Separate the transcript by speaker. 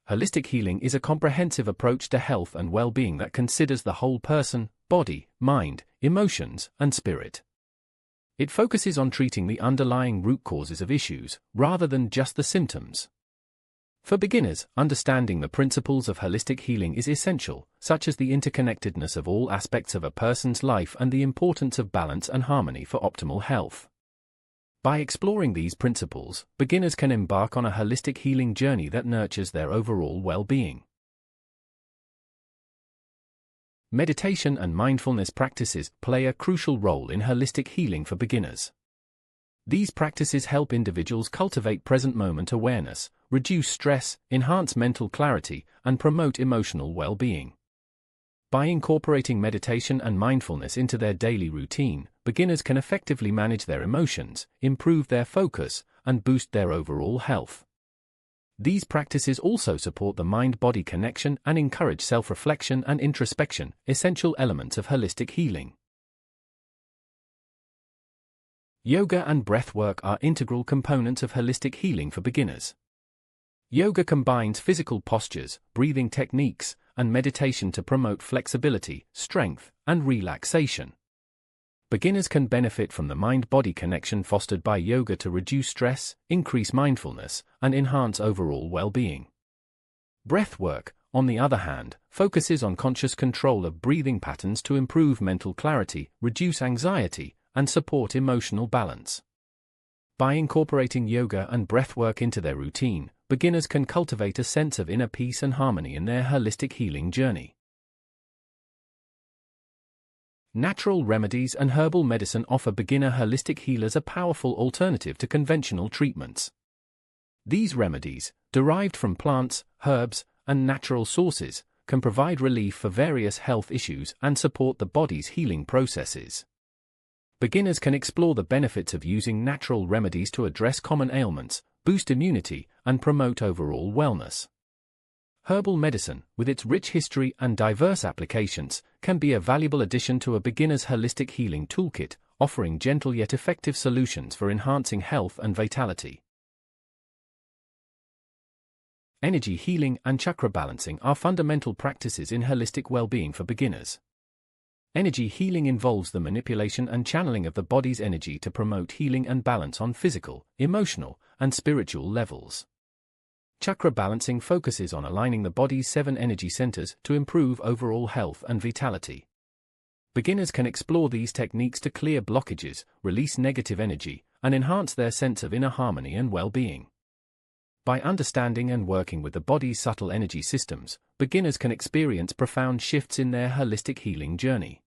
Speaker 1: Holistic healing is a comprehensive approach to health and well-being that considers the whole person, body, mind, emotions, and spirit. It focuses on treating the underlying root causes of issues, rather than just the symptoms. For beginners, understanding the principles of holistic healing is essential, such as the interconnectedness of all aspects of a person's life and the importance of balance and harmony for optimal health. By exploring these principles, beginners can embark on a holistic healing journey that nurtures their overall well-being. Meditation and mindfulness practices play a crucial role in holistic healing for beginners. These practices help individuals cultivate present-moment awareness, reduce stress, enhance mental clarity, and promote emotional well-being. By incorporating meditation and mindfulness into their daily routine, beginners can effectively manage their emotions, improve their focus, and boost their overall health. These practices also support the mind-body connection and encourage self-reflection and introspection, essential elements of holistic healing. Yoga and breathwork are integral components of holistic healing for beginners. Yoga combines physical postures, breathing techniques, and meditation to promote flexibility, strength, and relaxation. Beginners can benefit from the mind-body connection fostered by yoga to reduce stress, increase mindfulness, and enhance overall well-being. Breathwork, on the other hand, focuses on conscious control of breathing patterns to improve mental clarity, reduce anxiety, and support emotional balance. By incorporating yoga and breathwork into their routine, beginners can cultivate a sense of inner peace and harmony in their holistic healing journey. Natural remedies and herbal medicine offer beginner holistic healers a powerful alternative to conventional treatments. These remedies, derived from plants, herbs, and natural sources, can provide relief for various health issues and support the body's healing processes. Beginners can explore the benefits of using natural remedies to address common ailments, boost immunity, and promote overall wellness. Herbal medicine, with its rich history and diverse applications, can be a valuable addition to a beginner's holistic healing toolkit, offering gentle yet effective solutions for enhancing health and vitality. Energy healing and chakra balancing are fundamental practices in holistic well-being for beginners. Energy healing involves the manipulation and channeling of the body's energy to promote healing and balance on physical, emotional, and spiritual levels. Chakra balancing focuses on aligning the body's 7 energy centers to improve overall health and vitality. Beginners can explore these techniques to clear blockages, release negative energy, and enhance their sense of inner harmony and well-being. By understanding and working with the body's subtle energy systems, beginners can experience profound shifts in their holistic healing journey.